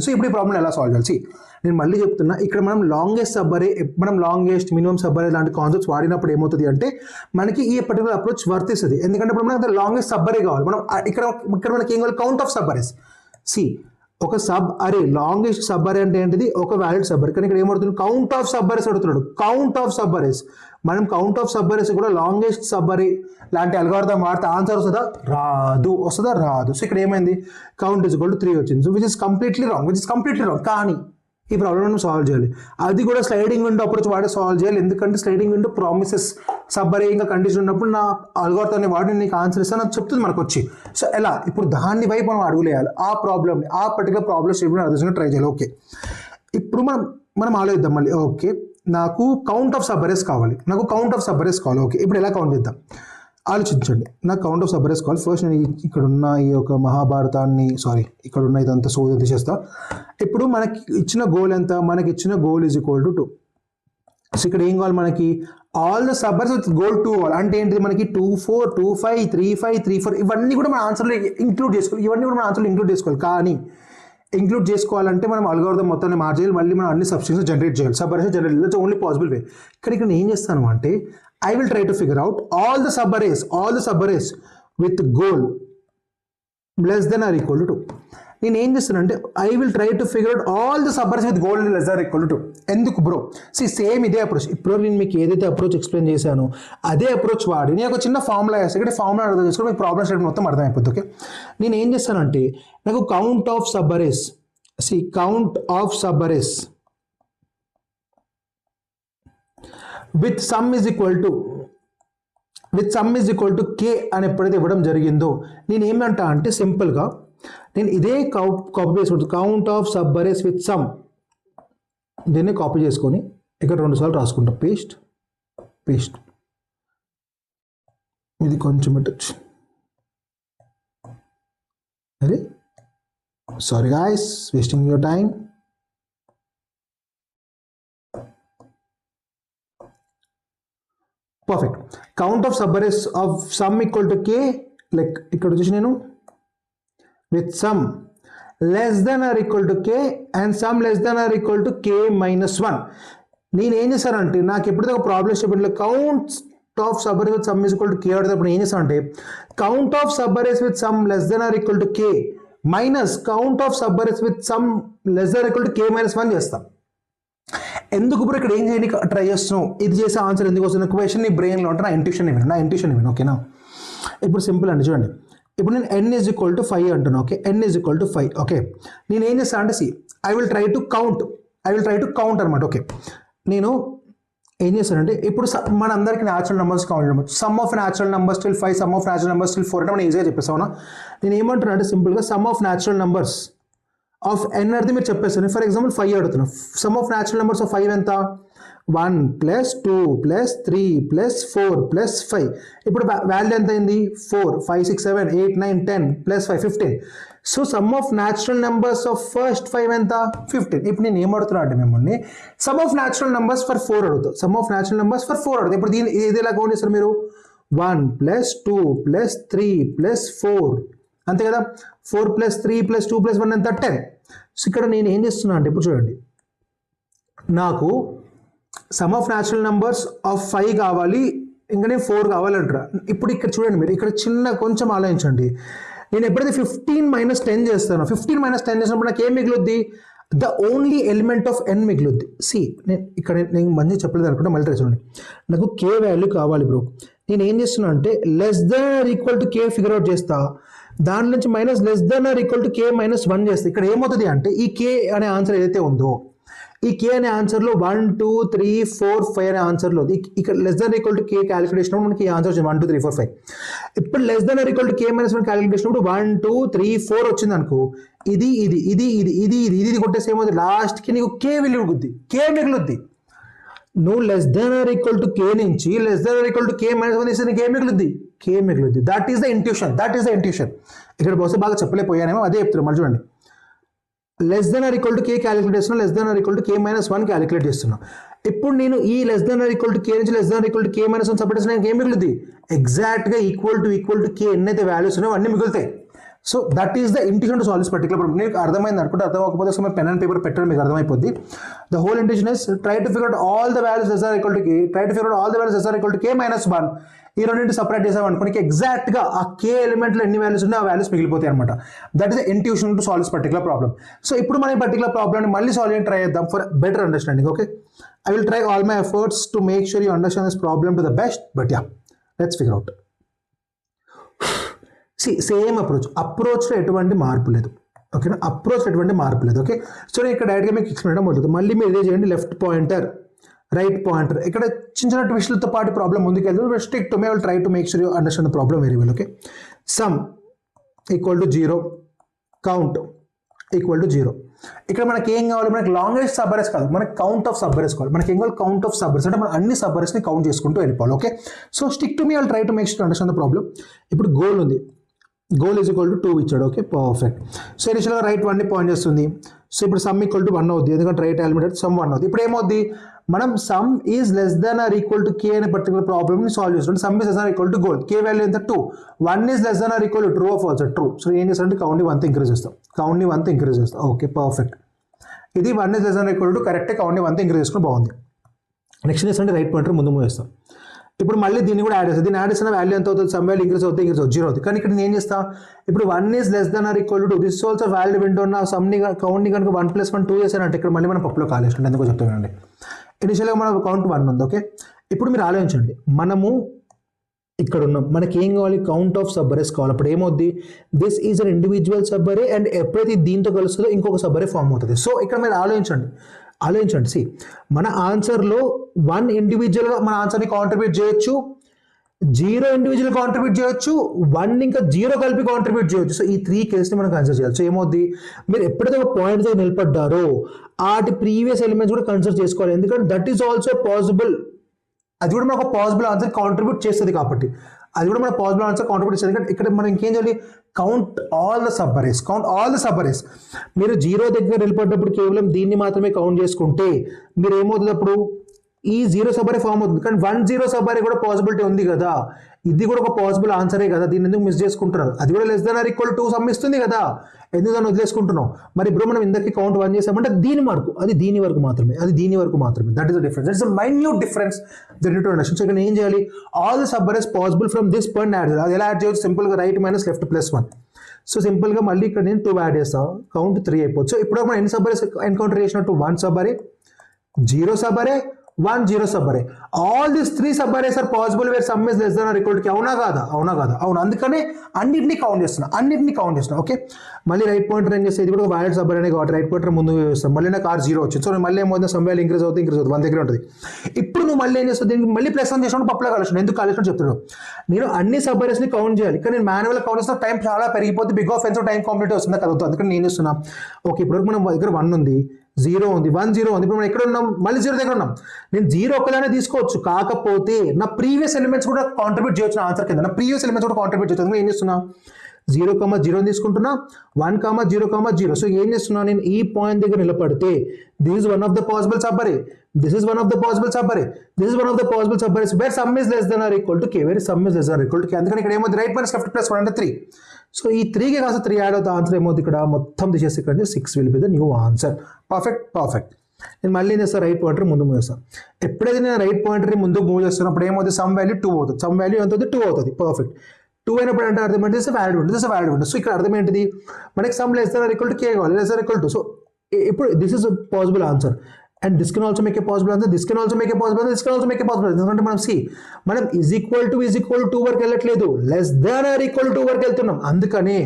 సో ఇప్పుడు ఈ ప్రాబ్లం ఎలా సాల్వ్ చేయాలి? నేను మళ్ళీ చెప్తున్నా, ఇక్కడ మనం లాంగెస్ట్ మినిమం సబ్ అరే లాంటి కాన్సెప్ట్స్ వాడినప్పుడు ఏమవుతుంది అంటే మనకి ఈ పర్టికులర్ అప్రోచ్ వర్తిస్తుంది. ఎందుకంటే ఇప్పుడు మనకి లాంగెస్ట్ సబ్ అరే కావాలి. మనం ఇక్కడ మనకి ఏం కావాలి, కౌంట్ ఆఫ్ సబ్ అరేస్. ఒక సబ్ అరే, లాంగెస్ట్ సబ్ అరే అంటే ఏంటిది, ఒక వ్యాలిడ్ సబ్ అరే. కానీ ఇక్కడ ఏమవుతుంది, కౌంట్ ఆఫ్ సబ్ అరేస్ అడుగుతున్నాడు. మనం కౌంట్ ఆఫ్ సబ్ అరేస్ కూడా లాంగెస్ట్ సబ్ అరే లాంటి అల్గోరిథం వాడితే ఆన్సర్ వస్తుందా? రాదు. సో ఇక్కడ ఏమైంది, కౌంట్ ఈజ్ ఈక్వల్ టు 3 వచ్చింది. So which is completely wrong. కానీ ఈ ప్రాబ్లమ్ మనం సాల్వ్ చేయాలి. అది కూడా స్లైడింగ్ విండో అప్రోచ్ వాడే సాల్వ్ చేయాలి. ఎందుకంటే స్లైడింగ్ విండో ప్రామిసెస్ సబ్ అరే ఇంకా కండిషన్ ఉన్నప్పుడు నా అల్గోరిథాన్ని వాడి నీకు ఆన్సర్ ఇస్తాను అది చెప్తుంది మనకు వచ్చి. సో ఎలా ఇప్పుడు దాన్ని వైపు మనం అడుగులేయాలి. ఆ ప్రాబ్లమ్ని, ఆ పర్టికులర్ ప్రాబ్లమ్ స్టేట్మెంట్ అర్థం ట్రై చేయాలి. ఓకే, ఇప్పుడు మనం ఆలోచిద్దాం మళ్ళీ. ఓకే, నాకు కౌంట్ ఆఫ్ సబ్ అరేస్ కావాలి. ఓకే, ఇప్పుడు ఎలా కౌంట్ చేద్దాం ఆలోచించండి. నాకు కౌంట్ ఆఫ్ సబ్ అరేస్ కావాలి. ఫస్ట్ నేను ఇక్కడ ఉన్న ఈ యొక్క మహాభారతాన్ని ఇక్కడ ఉన్న ఇదంతా సోది తీసేస్తా. ఇప్పుడు మనకి ఇచ్చిన గోల్ ఎంత, మనకి ఇచ్చిన goal is equal to 2. So ఇక్కడ ఏం కావాలి మనకి, all the sub arrays with goal 2 కావాలి. అంటే ఏంటిది, మనకి 2, 4, 2, 5, 3, 5, 3, 4 ఇవన్నీ కూడా మన ఆన్సర్లో ఇంక్లూడ్ చేసుకోవాలి. కానీ ఇంక్లూడ్ చేసుకోవాలంటే మనం అల్గోరిథం మొత్తాన్ని మార్చేయాలి. మళ్ళీ మనం అన్ని సబ్స్టిట్యూషన్స్ జనరేట్ చేయాలి. సబ్ అరేస్ జనరేట్ చేయాలి. Only possible way. కానీ ఇక్కడ నేను ఏం చేస్తాను అంటే, I will try to figure out all the sub arrays with goal less than or equal to 2. నేను ఏం చేస్తానంటే I will try to figure out all the sub arrays with goal less than or equal to 2. ఎందుకు bro? Same ఇదే approach. ఇప్పుడు నేను మీకు ఏదైతే approach explain చేశానో అదే అప్రోచ్ వాడి నేను ఒక చిన్న ఫార్ములా వేస్తాను. ఇక్కడ ఫార్ములా అర్థం చేసుకుని మీకు ప్రాబ్లమ్ స్టేట్మెంట్ మొత్తం అర్థమైపోతుంది. ఓకే, నేను ఏం చేస్తానంటే నాకు count of sub arrays with sum is equal to k అని ఎప్పుడైతే ఇవ్వడం జరిగిందో నేను ఏమంటా అంటే సింపుల్గా నేను ఇదే కాపీ చేసుకుంటాను. Count of sub arrays with some, దీన్ని కాపీ చేసుకొని ఇక్కడ 2 సార్లు రాసుకుంటాం. పేస్ట్ ఇది కొంచెం పెట్టచ్చు. అరే sorry guys, wasting your time. Perfect. Count of sub arrays of sum equal to k, like ఇక్కడ వచ్చేసి నేను with sum less than or equal to k and sum less than or equal to k minus 1. నేను ఏం చేశానంటే నాకు ఎప్పుడైతే ఒక problem స్టేట్మెంట్లో count of sub arrays with sum is equal to k అప్పుడు ఏం చేస్తానంటే count of sub arrays with sum less than or equal to k minus count of sub arrays with sum less than or equal to k minus 1 చేస్తాం. ఎందుకు ఇప్పుడు ఇక్కడ ఏం చేయని try చేస్తున్నావు, ఇది చేసే ఆన్సర్ ఎందుకు వస్తుంది క్వశ్చన్ నీ బ్రెయిన్లో ఉంటే నా ఇంట్యూషన్ ఇవ్వను. ఓకేనా, ఇప్పుడు సింపుల్ అండి చూడండి. ఇప్పుడు నేను n ఈజ్ ఈక్వల్ టు 5 అంటున్నాను. Okay, n is equal to 5. Okay, నేను ఏం చేస్తాను అంటే I will try to count అనమాట. ఓకే, నేను ఏం చేస్తానంటే ఇప్పుడు మన అందరికి న్యాచురల్ నెంబర్స్ కావాలి. Some of natural numbers still 5, some of natural numbers still 4 అంటే మనం ఈజీగా చెప్పేస్తావునా. నేను ఏమంటున్నా అంటే సింపుల్గా some of natural numbers of n అనేది మీరు చెప్పేస్తాను. ఫర్ ఎగ్జాంపుల్ 5 అడుగుతున్నాం. Some of natural numbers of 5 ఎంత, 1 + 2 + 3 + 4 + 5. ఇప్పుడు వాల్యూ ఎంత అయింది, 4, 5, 6, 7, 8, 9, 10 + 5, 15. So some of natural numbers of first 5 ఎంత, 15. ఇప్పుడు నేను ఏం అడుగుతున్నా అంటే మిమ్మల్ని some of natural numbers for 4 అడుగుతాం. ఇప్పుడు దీన్ని ఇది ఎలా కౌంట్ చేస్తారు మీరు, 1 + 2 + 3 + 4 అంతే కదా. 4 + 3 + 2 + 1 ఎంత, 10. సో ఇక్కడ నేను ఏం చేస్తున్నా అంటే ఇప్పుడు చూడండి, నాకు some of natural numbers of 5 కావాలి, ఇంకా నేను 4 కావాలంటారా. ఇప్పుడు ఇక్కడ చూడండి, మీరు ఇక్కడ చిన్న కొంచెం ఆలోచించండి. నేను ఎప్పుడైతే 15 - 10 చేస్తానో, 15 - 10 చేసినప్పుడు నాకు ఏం మిగులుద్ది, the only element of n మిగులుద్ది. సి నేను మంచిగా చెప్పలేదు అనుకుంటే మళ్ళీ ట్రై చూడండి. నాకు కే వాల్యూ కావాలి బ్రో. నేను ఏం చేస్తున్నా అంటే less than or equal to k figure out చేస్తా, దాని నుంచి minus less than or equal to k minus 1 చేస్తా. ఇక్కడ ఏమవుతుంది అంటే ఈ కే అనే ఆన్సర్ ఏదైతే ఉందో ఈ కే అనే ఆన్సర్లో 1 2 3 4 5 అనే ఆన్సర్లో ఇక్కడ less than equal to K calculation మనకి ఈ ఆన్సర్ వచ్చింది 1 2 3 4 5. ఇప్పుడు less than or equal to k minus 1 calculation 1 2 3 4 వచ్చింది అనుకో, ఇది ఇది ఇది ఇది ఇది ఇది ఇది కొట్టేసి ఏమవుతుంది లాస్ట్కి నీకు కే మిగులుద్ది, కే మిగులుద్ది. నువ్వు less than or equal to k నుంచి less than or equal to k minus 1 తీస్తే నీకు ఏ మిగులుద్ది, కే మిగులుద్ది. That is the intuition, that is the intuition. ఇక్కడ బహుశా బాగా చెప్పలేకపోయానేమో, అదే చెప్తున్నారు. మళ్ళీ చూడండి, less than or equal to k calculate చేస్తున్నా, less than or equal to k minus 1 calculate చేస్తున్నా. ఇప్పుడు నేను ఈ less than or equal to k నుంచి less than or equal to k minus 1 separate చేసిన ఏం మిగులుద్ది, ఎగ్జాక్ట్గా ఈక్వల్ టు కే ఎన్నైతే వాల్యూస్ ఉన్నాయో అన్నీ మిగులుతాయి. So that is the intuition to solve this particular problem. మీకు అర్థమైంది అనుకుంటే, అర్థం అవ్వకపోతే ఒకసారి పెన్ అండ్ పేపర్ పెట్టడం మీకు అర్థమైపోద్ది. The whole intuition is try to figure out all the values less or equal to k, try to figure out all the values less or equal to k minus 1. ఈ రెండింటి separate చేసామనుకోండి ఎగ్జాక్ట్గా ఆ కే ఎలిమెంట్లో ఎన్ని values ఉన్నాయో ఆ values మిగిలిపోతాయి అనమాట. That is the intuition to solve this particular problem. So ఇప్పుడు మనం ఈ పర్టికులర్ ప్రాబ్లమ్ని మళ్ళీ సాల్వ్ చేయడం ట్రై చేద్దాం for better understanding. Okay, I will try all my efforts to make sure you understand this problem to the best, but yeah, let's figure out. See, same approach లో ఎటువంటి మార్పు లేదు. ఓకేనా, approach ఎటువంటి మార్పు లేదు. ఓకే, సో నేను ఇక్కడ డైరెక్ట్గా మీకు ఎక్స్ప్లెయిన్ చేయడం మొదలుతుంది. మళ్ళీ మీరు ఇదే చేయండి, లెఫ్ట్ పాయింటర్ రైట్ పాయింటర్. ఇక్కడ చిన్న చిన్న ట్విస్ట్లతో పాటు ప్రాబ్లం ముందుకు వెళ్తుంది. Stick to me, I will try to make sure you understand the problem very well. Okay, some equal to 0, count equal to 0. ఇక్కడ మనకి ఏం కావాలి, మనకి లాంగెస్ట్ సబ్బరెస్ కాదు, మనకి కౌంట్ ఆఫ్ సబ్బరెస్ కావాలి. మనకి ఏం కావాలి, కౌంట్ ఆఫ్ సబ్బరెస్, అంటే మనం అన్ని సబ్బరెస్ని కౌంట్ చేసుకుంటూ వెళ్ళిపోవాలి. Okay, so stick to me, I will try to make sure understand the problem. ఇప్పుడు గోల్ ఉంది, గోల్ ఈజ్ ఈక్వల్ టు 2 ఇచ్చాడు. Okay, perfect. సో ఇనిషియల్గా రైట్ 1ని పాయింట్ చేస్తుంది. సో ఇప్పుడు సమ్ ఈక్వల్ టు 1 అవుద్ది, ఎందుకంటే రైట్ ఎలిమెంట్ సమ్ 1 అవుతుంది. ఇప్పుడు ఏమవుద్ది, మనం sum is less than or equal to k అనే పర్టికులర్ ప్రాబ్లమ్ని సాల్వ్ చేస్తుంటే sum is less or equal to goal, k value ఎంత 2, 1 is less than or equal to true of also true. So ఏం చేస్తామంటే కౌంట్ని 1తో ఇంక్రీజ్ చేస్తాం, కౌంట్ని 1తో ఇంక్రీజ్ చేస్తాం. Okay, perfect. ఇది 1 is less than or equal to కరెక్టే, కౌంట్ని 1తో ఇంక్రీజ్ చేసుకుని బాగుంది. నెక్స్ట్ చేస్తుంటే రైట్ పాయింటర్ ముందు మూవ్ చేస్తాం. ఇప్పుడు మళ్ళీ దీన్ని కూడా యాడ్ చేస్తాం. దీన్ని యాడ్ చేసిన వాల్యూ ఎంత అవుతుంది, సమ్ వాల్యూ ఇంక్రీజ్ అవుతుంది, 0 అవుతుంది. కానీ ఇక్కడ నేను ఏం చేస్తా, ఇప్పుడు 1 is less than or equal to this also value window ఉన్న సమ్ని కౌంట్ని కనుక 1 + 1 2 చేశానంటే ఇక్కడ మళ్ళీ మనం పప్పులో కాలేసినట్టు, ఎందుకో చెప్తానండి. ఇనిషియల్గా మన కౌంట్ 1 ఉంది. ఓకే, ఇప్పుడు మీరు ఆలోచించండి, మనము ఇక్కడ ఉన్నాం, మనకి ఏం కావాలి, కౌంట్ ఆఫ్ సబ్బరేస్ కావాలి. అప్పుడు ఏమవుద్ది, this is an individual subarray and ఎప్పుడైతే దీంతో కలుస్తుందో ఇంకొక సబ్బరే ఫామ్ అవుతుంది. సో ఇక్కడ మీరు ఆలోచించండి. సి మన ఆన్సర్లో 1 ఇండివిజువల్గా మన ఆన్సర్ని కాంట్రిబ్యూట్ చేయొచ్చు, 0 ఇండివిజువల్ కాంట్రిబ్యూట్ చేయొచ్చు, 1 ఇంకా 0 కలిపి కాంట్రిబ్యూట్ చేయొచ్చు. సో ఈ 3 కేసుని మనం కన్సిడర్ చేయాలి. సో ఏమవుద్ది, మీరు ఎప్పుడైతే ఒక పాయింట్ దగ్గర నిలబడ్డారో వాటి ప్రీవియస్ ఎలిమెంట్స్ కూడా కన్సిడర్ చేసుకోవాలి, ఎందుకంటే దట్ ఈస్ ఆల్సో పాసిబుల్. అది కూడా మనకు పాసిబుల్ ఆన్సర్ కాంట్రిబ్యూట్ చేస్తుంది కాబట్టి అది కూడా మన పాసిబుల్ ఆన్సర్ కాంట్రిబ్యూట్ చేస్తుంది. ఎందుకంటే ఇక్కడ మనం ఇంకేం చేయాలి, కౌంట్ ఆల్ ద సబ్బరేస్. మీరు 0 దగ్గర నిలబడ్డప్పుడు కేవలం దీన్ని మాత్రమే కౌంట్ చేసుకుంటే మీరు ఏమవుతుంది, అప్పుడు ఈ 0 సబ్బరే ఫామ్ అవుతుంది. కానీ 1 0 సబ్బరే కూడా పాసిబిలిటీ ఉంది కదా, ఇది కూడా ఒక పాసిబుల్ ఆన్సరే కదా, దీన్ని ఎందుకు మిస్ చేసుకుంటున్నారు. అది కూడా less than or equal to 2 sum ఇస్తుంది కదా, ఎందుకు దాన్ని వదిలేసుకుంటున్నాం. మరి ఇప్పుడు మనం ఇందరికి కౌంట్ 1 చేసామంటే దీని వరకు, అది దీని వరకు మాత్రమే, that is the difference. That's a minute difference that you to understand. So ఇక్కడ ఏం చేయాలి, all the subarrays possible from this point add చేయాలి. అది ఎలా యాడ్ చేయొచ్చు, సింపుల్గా రైట్ మైనస్ లెఫ్ట్ + 1. సో సింపుల్గా మళ్ళీ ఇక్కడ నేను 2 యాడ్ చేస్తాను, కౌంట్ 3 అయిపోతుంది. సో ఇప్పుడు మనం ఎన్ని సబ్బరేస్ ఎన్కౌంటర్ చేసినట్టు, 1 subarray, 0 subarray, 1 0 subarray. All these 3 subarrays are possible where sum is less than or equal to, అవునా కాదా, అవును. అందుకనే అన్నింటినీ కౌంట్ చేస్తున్నా. ఓకే, మళ్ళీ రైట్ పాయింటర్ ఏం చేస్తే ఇది కూడా వ్యాలిడ్ సబ్బరేనే కాబట్టి రైట్ పాయింటర్ ముందు వేస్తాం. మళ్ళీ నాకు R0 వచ్చింది. సో మళ్ళీ ఏమవుతుంది, సమ్ వాల్యూ ఇంక్రీజ్ అవుతుంది 1 దగ్గర ఉంటుంది. ఇప్పుడు నువ్వు మళ్ళీ ఏం చేస్తావు, దీనికి మళ్ళీ +1 చేసినప్పుడు పప్పులో కలుస్తున్నాను. ఎందుకు కలుస్తున్నాను చెప్తున్నాను. నేను అన్ని సబ్బరేస్ని కౌంట్ చేయాలి, కానీ నేను మాన్యువల్ కౌంట్ చేసిన టైం చాలా పెరిగిపోతుంది, బిగ్ ఆఫ్ ఎన్స్ టైం కాంప్లీట్ వస్తుంది కలుగుతుంది. అందుకని నేను చేస్తున్నా, ఓకే ఇప్పుడు మన దగ్గర 1 ఉంది, 0 ఉంది, 1 0 ఉంది. ఇప్పుడు మనం ఎక్కడ ఉన్నాం, మళ్ళీ 0 దగ్గర ఉన్నాం. నేను 0 ఒకదానే తీసుకోవచ్చు, కాకపోతే నా ప్రీవియస్ ఎలిమెంట్స్ కూడా కాంట్రిబ్యూట్ చేయొచ్చు ఆన్సర్ కింద. నా ప్రీవియస్ ఎలిమెంట్స్ కూడా కాంట్రిబ్యూట్ చేయొచ్చు. ఏం చేస్తున్నా, 0 0 తీసుకుంటున్నా, 1 0 0. సో ఏం చేస్తున్నా, నేను ఈ పాయింట్ దగ్గర నిలబడితే this is one of the possible subarray, where sum is less than or equal to k, అందుకని ఇక్కడ ఏమవుతుంది, రైట్ మైనస్ లెఫ్ట్ + 1 అంటే 3. సో ఈ 3కి కాస్త 3 యాడ్ అవుతుంది, ఆన్సర్ ఏమవుతుంది, ఇక్కడ మొత్తం తీసేసి ఇక్కడ 6 will be the new answer. Perfect. నేను మళ్ళీ ఏం చేస్తాను, రైట్ పాయింటర్ ముందు మూవ్ చేస్తాను. ఎప్పుడైతే నేను రైట్ పాయింటర్ ముందు మూవ్ చేస్తున్నప్పుడు ఏమవుతుంది, సమ్ వాల్యూ 2 అవుతుంది, సమ్ వాల్యూ ఎంత అవుతుంది, 2 అవుతుంది. పర్ఫెక్ట్. 2 అయినప్పుడు అంటే అర్థం ఏంటి, వ్యాలిడ్ ఉంటుంది. సో ఇక్కడ అర్థం ఏంటిది, మనకి sum less than or equal to k కావాలి, less than equal to. So ఇప్పుడు this is possible answer and this can also make a possible answer, this can also make a possible answer, this can also make a possible. ఎందుకంటే మనం మనం is equal to వరకు వెళ్ళట్లేదు, less than or equal to వరకు వెళ్తున్నాం. అందుకని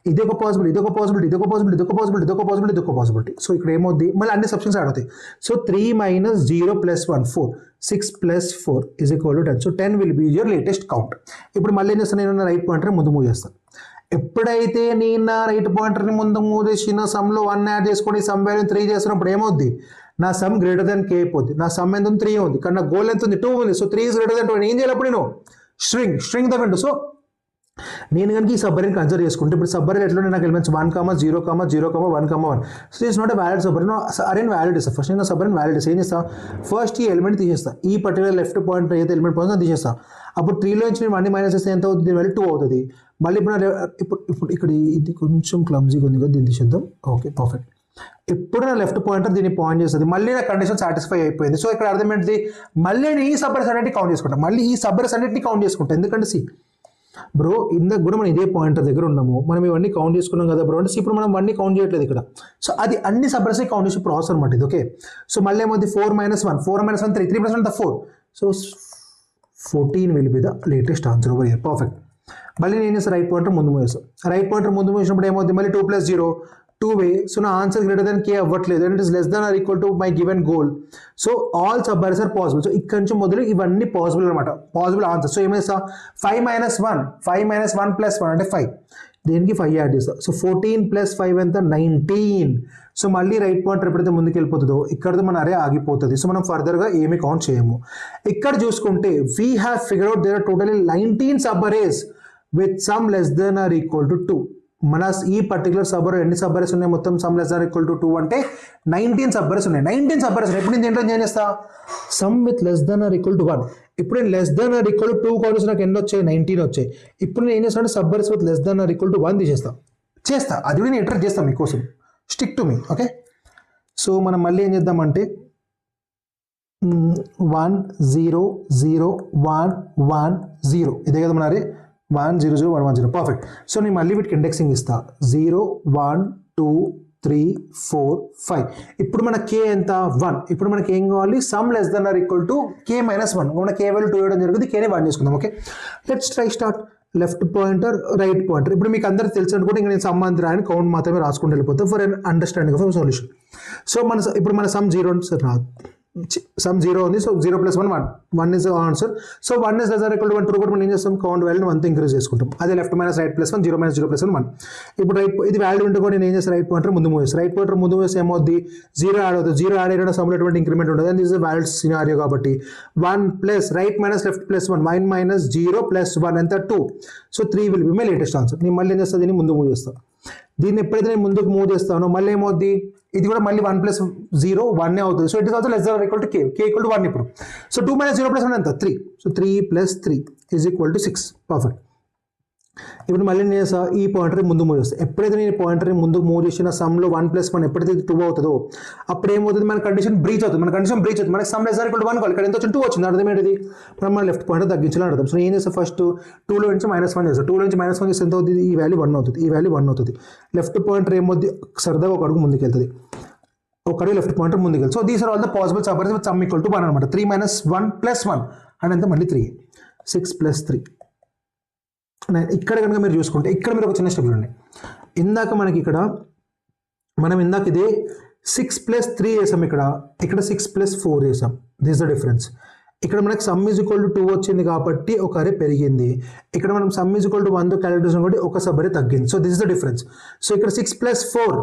ఇది ఒక పాసిబిలిటీ, ఇది ఒక పాసిబిలిటీ, ఇది ఒక పాసిబిలిటీ, ఇది ఒక పాసిబిలిటీ, ఇది ఒక పాసిబిలిటీ, ఇది ఒక పాసిబిలిటీ. సో ఇక్కడ ఏమవుద్ది, మళ్ళీ అన్ని సబ్స్టెన్స్ యాడ్ అవుతాయి. So 3 - 0 + 1 4, 6 + 4 = 10. So 10 will be your latest count. ఇప్పుడు మళ్ళీ ఏం చేస్తాను, నేను రైట్ పాయింటర్ ముందు మూవ్ చేస్తాను. ఎప్పుడైతే నేను నా రైట్ పాయింటర్ని ముందు మూవ్ చేసిన సమ్లో 1 యాడ్ చేసుకొని సమ్ వాల్యూ 3 చేస్తున్నప్పుడు ఏమవుద్ది, నా సమ్ గ్రేటర్ దాన్ k అయిపోద్ది. నా సమ్ ఎంత ఉంది, 3 ఉంది, కానీ నా గోల్ ఎంత ఉంది, 2 ఉంది. సో 3 > 2. ఏం చేయాలి అప్పుడు, నేను స్ట్రింగ్ ద విండో. సో నేను కనుక ఈ సబ్బరిని కన్సిడర్ చేసుకుంటే, ఇప్పుడు సబ్బరి ఎట్లా నాకు elements 1, 0, 0, 1, 1. So it's not a valid subarray. అరేన్ వ్యాలిడ్ ఇస్తా. ఫస్ట్ నేను సబ్బరిని వ్యాలిడ్ ఇస్తా. ఏం చేస్తా, ఫస్ట్ ఈ ఎలిమెంట్ తీసేస్తా, ఈ పర్టికులర్ లెఫ్ట్ పాయింట్ ఏదైతే ఎలిమెంట్ పాయింట్ తీసేస్తా. అప్పుడు 3లో నుంచి నేను 1 మైనస్ చేస్తే ఎంత అవుతుంది, దీని వాల్యూ 2 అవుతుంది. మళ్ళీ ఇప్పుడు ఇక్కడ ఇది కొంచెం క్లమ్జీగా ఉంది కదా, దీన్ని తీసేద్దాం. Okay, perfect. ఇప్పుడు నా లెఫ్ట్ పాయింటర్ దీన్ని పాయింట్ చేస్తుంది, మళ్ళీ నా కండిషన్ సాటిస్ఫై అయిపోయింది. సో ఇక్కడ అర్థం ఏంటిది, మళ్ళీ నేను ఈ సబ్బర్స్ అన్నింటినీ కౌంట్ చేసుకుంటాను, మళ్ళీ ఈ సబ్బర్స్ అన్నింటినీ కౌంట్ చేసుకుంటాను. ఎందుకంటే బ్రో ఇందాక కూడా మనం ఇదే పాయింటర్ దగ్గర ఉన్నాము, మనం ఇవన్నీ కౌంట్ చేసుకున్నాం కదా బ్రో అంటే, ఇప్పుడు మనం అన్ని కౌంట్ చేయట్లేదు ఇక్కడ. సో అది అన్ని సబ్బర్స్ కౌంట్ చేసే ప్రాసెస్ అనమాట ఇది. ఓకే, సో మళ్ళీ ఏమవుతుంది, 4 - 1, 4 - 1 3, 3 + 1 4. So 14 will be the latest answer over here. Perfect. మళ్ళీ నేను చేస్తాను, రైట్ పాయింటర్ ముందు మూవ్ చేస్తాను. రైట్ పాయింటర్ ముందు మూవ్ చేసినప్పుడు ఏమవుతుంది, మళ్ళీ 2 + 0 2 వే. సో నా ఆన్సర్ గ్రేటర్ దాన్ k అవ్వట్లేదు, and it is less than or equal to my given goal. So all sub arrays are possible. So ఇక్కడ నుంచి మొదలు ఇవన్నీ పాసిబుల్ అనమాట, పాసిబుల్ ఆన్సర్. సో ఏమైనా 5 - 1, 5 - 1 + 1 అంటే 5, దేనికి 5 యాడ్ చేస్తా. సో 14 + 5 ఎంత, 19. సో మళ్ళీ రైట్ పాయింటర్ ఎప్పుడైతే ముందుకు వెళ్ళిపోతుందో ఇక్కడతో మన అరే ఆగిపోతుంది. సో మనం ఫర్దర్గా ఏమి కౌంట్ చేయము. ఇక్కడ చూసుకుంటే we have figure out there are totally 19 sub arrays with sum less than or equal to 2. మన ఈ పర్టికులర్ సబ్బర్ ఎన్ని సబ్బరేస్ ఉన్నాయి, మొత్తం sum less than equal to 2 అంటే 19 సబ్బరేస్ ఉన్నాయి. 19 సబ్బరేస్ ఇప్పుడు నేను ఏంటో ఏం చేస్తా, sum with less than or equal to 1. ఇప్పుడు నేను less than or equal to 2 counts నాకు ఎన్ని వచ్చాయి, 19 వచ్చాయి. ఇప్పుడు నేను ఏం చేస్తాను, subarrays with less than or equal to 1 చేస్తా. అది కూడా నేను ఇంటరెక్ట్ చేస్తాను మీకోసం, stick to me. Okay, so మనం మళ్ళీ ఏం చేద్దామంటే 1 0 0 1 1 0 ఇదే కదా మన అరే 1 0 0 1 1 0. పర్ఫెక్ట్. సో నేను మళ్ళీ వీటికి ఇండెక్సింగ్ ఇస్తా, 0 1 2 3 4 5. ఇప్పుడు మన k ఎంత, 1. ఇప్పుడు మనకి ఏం కావాలి, sum less than or equal to k - 1. మన k వాల్యూ 2 ఇవ్వడం జరుగుతుంది, k ని 1 చేసుకుందాం. Okay, let's try start. Left pointer, right pointer. ఇప్పుడు మీకు అందరికి తెలిసి అనుకుంటే ఇంకా నేను సమ్ అంత రాని కౌంట్ మాత్రమే రాసుకుంటూ వెళ్ళిపోతాం for understanding of solution. So ఇప్పుడు మన సమ్ 0 రాదు, సమ్ 0 ఉంది. So 0 + 1 1 is answer. So 1 is less than equal to 1 2 కూడా మనం ఏం చేస్తాం, కౌంట్ వాల్యూని 1తో ఇంక్రీజ్ చేసుకుంటాం. అదే లెఫ్ట్ మైనస్ రైట్ + 1 0 - 0 + 1 1. ఇప్పుడు రైట్ ఇది వాల్యూ ఉంటే కూడా నేను ఏం చేస్తాను, రైట్ పాయింటర్ ముందు మూవ్ చేస్తాను. రైట్ పాయింటర్ ముందు మూవ్ చేస్తే ఏమవుద్ది, 0 యాడ్ అవుతుంది. 0 యాడ్ అయ్యడం సమ్లో ఎటువంటి ఇంక్రిమెంట్ ఉండదు, and this is valid scenario కాబట్టి 1 ప్లస్ రైట్ మైనస్ లెఫ్ట్ + 1 1 - 0 + 1 ఎంత 2. So 3 will be my latest answer. నేను మళ్ళీ ఏం చేస్తాను, దీన్ని ముందు మూవ్ చేస్తాను. దీన్ని ఎప్పుడైతే నేను ముందుకు మూవ్ చేస్తానో మళ్ళీ ఏమవుద్ది, ఇది కూడా మళ్ళీ 1 + 0 1 అవుతుంది. So it is also less than equal to k equal to 1. ఇప్పుడు సో 2 - 0 + 1 ఎంత, 3. సో 3 + 3 = 6. పర్ఫెక్ట్. ఇప్పుడు మళ్ళీ నేను ఈ పాయింటర్ ముందు మూవ్ చేస్తాను. ఎప్పుడైతే నేను పాయింటర్ని ముందుకు మూవ్ చేసిన సమ్లో 1 + 1 ఎప్పుడైతే 2 అవుతుందో అప్పుడు ఏమవుతుంది, మన కండిషన్ బ్రీచ్ అవుతుంది. మనకి sum less than equal to 1 కావాలి. ఇక్కడ ఎంత వచ్చింది, 2 వచ్చింది. అర్థం ఏంటిది, మనం మన లెఫ్ట్ పాయింటర్ తగ్గించాలని అర్థం. సో ఏం చేస్తాం, ఫస్ట్ 2లో నుంచి -1 చేస్తాం. 2లో నుంచి -1 చేస్తే ఎంత అవుతుంది, ఈ వాల్యూ 1 అవుతుంది, ఈ వాల్యూ 1 అవుతుంది. లెఫ్ట్ పాయింటర్ ఏమవుతుంది, సరదాగా ఒక అడుగు ముందుకు వెళ్తుంది, ఒక అడుగు లెఫ్ట్ పాయింటర్ ముందుకు వెళ్తుంది. So these are all the possible subarrays with sum equal to 1 అనమాట. 3 - 1 + 1 అండ్ ఎంత, మళ్ళీ 3 6 + 3. ఇక్కడ కనుక మీరు చూసుకుంటే ఇక్కడ మీరు ఒక చిన్న స్టెప్ చూడండి. ఇందాక మనకి ఇక్కడ మనం ఇందాక ఇదే 6 + 3 వేసాం, ఇక్కడ 6 + 4 వేసాం. This the difference. ఇక్కడ మనకి సమ్ ఈజ్ ఈక్వల్ టు 2 వచ్చింది కాబట్టి ఒక అరే పెరిగింది. ఇక్కడ మనం సమ్ ఈజ్ ఈక్వల్ టు 1తో క్యాలిక్యులేట్ చేసాం కాబట్టి ఒక సబ్ అరే తగ్గింది. So this is the difference. So ఇక్కడ 6 + 4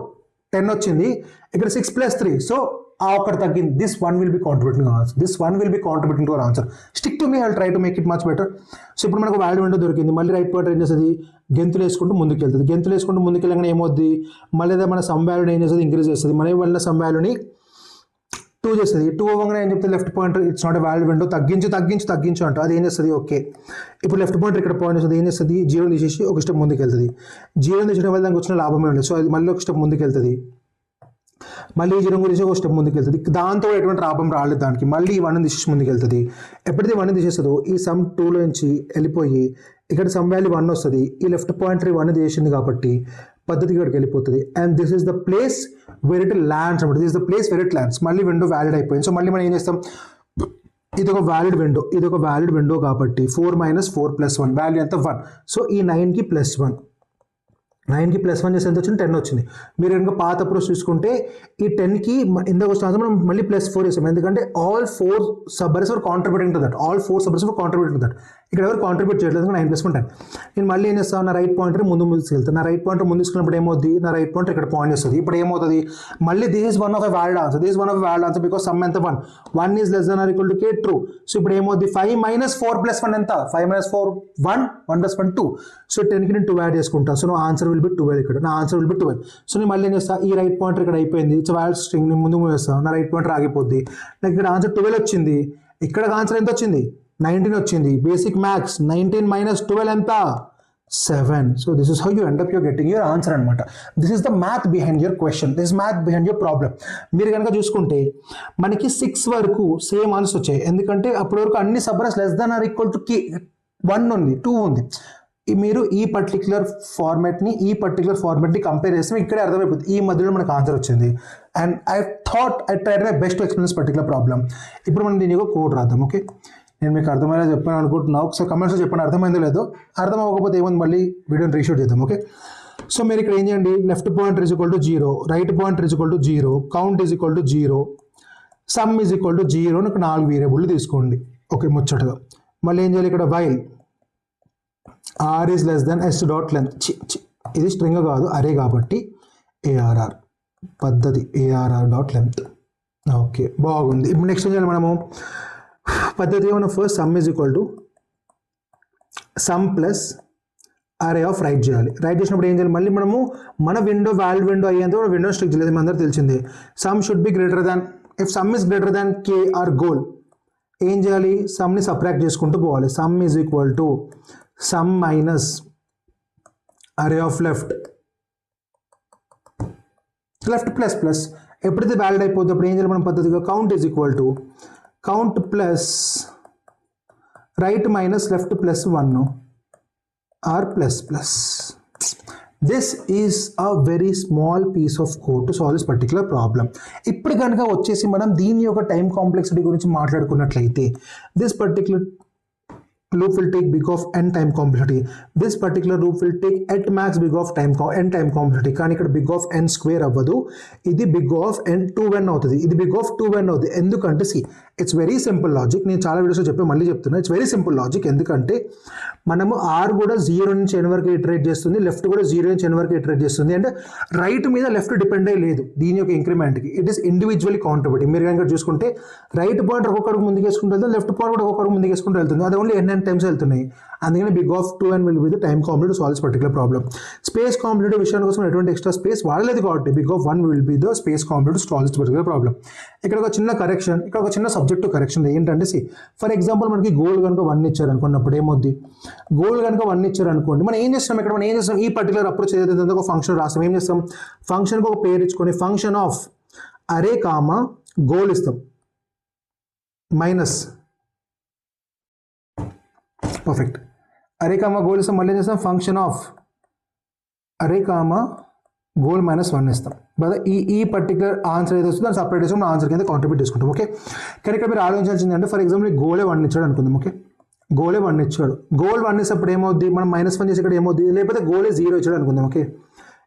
10 వచ్చింది, ఇక్కడ 6 + 3 సో ఆ ఒక్కటి తగ్గింది. This 1 will B contributing answer. This 1 will B contributing to our answer. Stick to me, I will try to make it much better. So ఇప్పుడు మనకు value window దొరికింది. మళ్ళీ రైట్ పాయింటర్ ఏం చేస్తుంది, గెంతులు వేసుకుంటూ ముందుకు వెళ్తుంది. గెంతులు వేసుకుంటూ ముందుకు వెళ్ళగానే ఏమవుద్ది, మళ్ళీ మన సమ్ వాల్యూని ఏం చేస్తుంది, ఇంక్రీజ్ చేస్తుంది. మన వల్ల సమ్ వాల్యూని 2 చేస్తుంది. 2 అవ్వగానే ఏం చెప్తే left pointer it's not a value window, తగ్గించు అంట. అది ఏం చేస్తుంది, ఓకే. ఇప్పుడు లెఫ్ట్ పాయింటర్ ఇక్కడ పాయింట్ చేస్తుంది, ఏం చేస్తుంది, 0 తీసేసి ఒక స్టెప్ ముందుకు వెళ్తుంది. 0 తీసిన వల్ల దానికి వచ్చిన లాభమే ఉండదు. సో అది మళ్ళీ ఒక స్టెప్ ముందుకు వెళ్తుంది. మళ్ళీ 0 గురించి ఒక స్టెప్ ముందుకు వెళ్తుంది. దాంతో ఎటువంటి లాభం రాలేదు దానికి. మళ్ళీ 1 తీసేసి ముందుకు వెళ్తుంది. ఎప్పుడైతే 1 తీసేస్తుందో ఈ సమ్ 2లో నుంచి వెళ్ళిపోయి ఇక్కడ సమ్ వాల్యూ 1 వస్తుంది. ఈ లెఫ్ట్ పాయింటర్ 1 తీసింది కాబట్టి పద్ధతి ఇక్కడికి వెళ్ళిపోతుంది. And this is the place where it lands అనమాట. This is the place where it lands. మళ్ళీ విండో వ్యాలిడ్ అయిపోయింది. సో మళ్ళీ మనం ఏం చేస్తాం, ఇది ఒక వ్యాలిడ్ విండో కాబట్టి 4 - 4 + 1 వాల్యూ ఎంత 1. సో ఈ 9కి +1, 9కి +1 చేస్తే ఎంత వచ్చింది, 10 వచ్చింది. మీరు కనుక పాత అప్రోచ్ చూసుకుంటే ఈ 10కి ఇందాక వచ్చిన మనం మళ్ళీ +4 చేస్తాం, ఎందుకంటే all 4 subarrays are contributing to that. All 4 subarrays are contributing to that. ఇక్కడ ఎవరు కాంట్రిబ్యూట్ చేయట్లేదు, 9 + 1 10. నేను మళ్ళీ ఏం చేస్తాను, నా రైట్ పాయింటర్ ముందు తీసుకెళ్తాను. నా రైట్ పాయింటర్ ముందు తీసుకున్నప్పుడు ఏమవుతుంది, నా రైట్ పాయింటర్ ఇక్కడ పాయింట్ చేస్తుంది. ఇప్పుడు ఏమవుతుంది, మళ్ళీ this is one of a valid answer. This one of a valid answer because sum ఎంత 1. 1 is less than or equal to k, true. So ఇప్పుడు ఏమవుతుంది, 5 - 4 + 1 ఎంత, 5 - 4 1, 1 + 1 2. సో 10కి నేను 2 యాడ్ చేసుకుంటాను. సో నా ఆన్సర్ విల్ బి 12. ఇక్కడ నా ఆన్సర్ విల్ బి 12. సో నేను మళ్ళీ ఏం చేస్తాను, ఈ రైట్ పాయింటర్ ఇక్కడ అయిపోయింది, ఇట్స్ వ్యాలిడ్ స్ట్రింగ్ ని ముందు మూవ్ చేస్తాను. నా రైట్ పాయింటర్ ఆగిపోద్ది. నాకు ఇక్కడ ఆన్సర్ 12 వచ్చింది. ఇక్కడ ఆన్సర్ ఎంత వచ్చింది, 19 వచ్చింది. బేసిక్ మ్యాథ్స్ 19 - 12 ఎంత, 7. So this is how you end up your getting your answer అనమాట. This is the math behind your question. This math behind your problem. మీరు కనుక చూసుకుంటే మనకి 6 వరకు సేమ్ ఆన్సర్స్ వచ్చాయి, ఎందుకంటే అప్పటి వరకు అన్ని subarrays less than or equal to 1 ఉంది, 2 ఉంది. మీరు ఈ పర్టికులర్ ఫార్మాట్ని కంపేర్ చేస్తే ఇక్కడే అర్థమైపోతుంది. ఈ మధ్యలో మనకు ఆన్సర్ వచ్చింది. And I tried my best to explain this particular problem. ఇప్పుడు మనం దీని ఒక కోడ్ రాద్దాం. ఓకే, నేను మీకు అర్థమయ్యేలా చెప్పాను అనుకుంటున్నాను. ఒకసారి కమెంట్స్లో చెప్పండి అర్థమైందో లేదో. అర్థం అవ్వకపోతే ఏముంది, మళ్ళీ వీడియోని రీషూట్ చేద్దాం. ఓకే, సో మీరు ఇక్కడ ఏం చేయండి, left pointer is equal to 0, right pointer is equal to 0, count is equal to 0, some is equal to 0 అని 4 వేరియబుల్ తీసుకోండి. ఓకే, ముచ్చటగా మళ్ళీ ఏం చేయాలి, ఇక్కడ while r is less than s dot length. ఇది స్ట్రింగ్ కాదు, అరే కాబట్టి arr పద్ధతి, arr డాట్ లెంత్. ఓకే, బాగుంది. ఇప్పుడు నెక్స్ట్ ఏం చేయాలి మనము, పద్ధతి మనం first sum is equal to sum plus array of right చేయాలి. రైట్ చేసినప్పుడు ఏం చేయాలి, మళ్ళీ మనము మన వ్యాలిడ్ విండో అయ్యేంత విండో స్ట్రిక్ చేయలేదు, మన అందరూ తెలిసిందే. Sum should be greater than, if sum is greater than k or goal, ఏం చేయాలి, సమ్ని సబ్ట్రాక్ట్ చేసుకుంటూ పోవాలి. Sum is equal to sum minus array of left plus plus. ఎప్పుడైతే వ్యాలిడ్ అయిపోద్ది అప్పుడు ఏం చేయాలి మనం పద్ధతిగా, count is equal to count plus right minus left plus 1 r plus plus. This is a very small piece of code to solve this particular problem. ఇప్పుడు కనుక వచ్చేసి మనం దీని యొక్క టైం కాంప్లెక్సిటీ గురించి మాట్లాడుకున్నట్లయితే, this particular loop will take big of n time complexity. This particular loop will take at max big of n time complexity. కానీ ఇక్కడ big of n square అవ్వదు, ఇది big of n 2n అవుతుంది, ఇది big of 2n అవుతుంది. ఎందుకంటే see it's very simple logic. నేను చాలా వీడియోస్లో చెప్పి మళ్ళీ చెప్తున్నా, ఇట్స్ వెరీ సింపుల్ లాజిక్. ఎందుకంటే మనము r కూడా 0 నుంచి n వరకు ఇటరేట్ చేస్తుంది, లెఫ్ట్ కూడా 0 నుంచి n వరకు ఇటరేట్ చేస్తుంది. అంటే రైట్ మీద లెఫ్ట్ డిపెండ్ అయ్యి లేదు దీని యొక్క ఇంక్రిమెంట్కి. It is individually contributing. మీరు కనుక చూసుకుంటే రైట్ పాయింట్ ఒక్కొక్కడికి ముందుకు వేసుకుంటూ వెళ్తుంది, లెఫ్ట్ పాయింట్ కూడా ఒక్కొక్కడికి ముందుకు వేసుకుంటూ వెళ్తుంది. అది ఓన్లీ n టైమ్స్ వెళ్తున్నాయి. అందుకని big of 2n will be the time complexity to solve this particular problem. Space complexity విషయానికి కోసం ఎటువంటి ఎక్స్ట్రా స్పేస్ వాడలేదు కాబట్టి big of 1 will be the space complexity to solve this particular problem. ఇక్కడ ఒక చిన్న కరెక్షన్, ఇక్కడ ఒక చిన్న సబ్జెక్టివ్ కరెక్షన్ ఏంటంటే, సి ఫర్ ఎగ్జాంపుల్ మనకి గోల్ కనుక 1 ఇచ్చారు అనుకున్నప్పుడు ఏమవుద్ది, గోల్ కనుక 1 ఇచ్చారు అనుకోండి, మనం ఏం చేస్తాం, ఇక్కడ మనం ఏం చేస్తాం, ఈ పర్టికులర్ అప్రోచ్ ఏదైతే ఒక ఫంక్షన్ రాస్తాం, ఏం చేస్తాం, ఫంక్షన్కి ఒక పేరు ఇచ్చుకొని ఫంక్షన్ ఆఫ్ అరే కామా గోల్ ఇస్తాం మైనస్, పర్ఫెక్ట్, అరే కామా గోల్ ఇస్తాం. మళ్ళీ ఏం చేస్తాం, ఫంక్షన్ ఆఫ్ అరే కామా గోల్ -1 ఇస్తాం. బట్ ఈ పర్టికులర్ ఆన్సర్ ఏదో వస్తుందో దాన్ని సపరేట్ చేసి మన ఆన్సర్ కింద కాంట్రిబ్యూట్ చేసుకుంటాం. ఓకే, కానీ ఇక్కడ మీరు ఆలోచించాల్సింది అంటే, ఫర్ ఎగ్జాంపుల్ గోలే 1 ఇచ్చాడు అనుకుందాం. ఓకే, గోలే 1 ఇచ్చాడు, గోల్ 1 ఇచ్చినప్పుడు ఏమవుద్ది, మనం -1 చేసి ఇక్కడ ఏమవుద్ది, లేకపోతే గోలే 0 ఇచ్చాడు అనుకుందాం. ఓకే,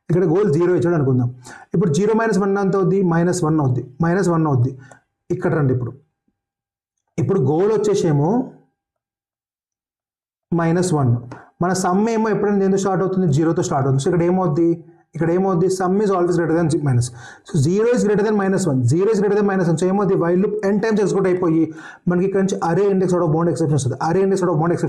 ఇక్కడ గోల్ 0 ఇచ్చాడు అనుకుందాం. ఇప్పుడు 0 - 1 ఎంత అవుద్ది, -1 అవుద్ది, -1 అవుద్ది. ఇక్కడ రండి, ఇప్పుడు గోల్ వచ్చేసేమో -1, మన సమ్ ఏమో ఎప్పుడైనా ఎందుకు స్టార్ట్ అవుతుంది, 0తో స్టార్ట్ అవుతుంది. సో ఇక్కడ ఏమవుద్ది sum is always greater than minus. So 0 is greater than -1, 0 is greater than -1. So ఏమవుతుంది, while loop n times execute అయిపోయి మనకి ఇక్కడ నుంచి array index out of bound exception వస్తుంది. Array index out of bound exception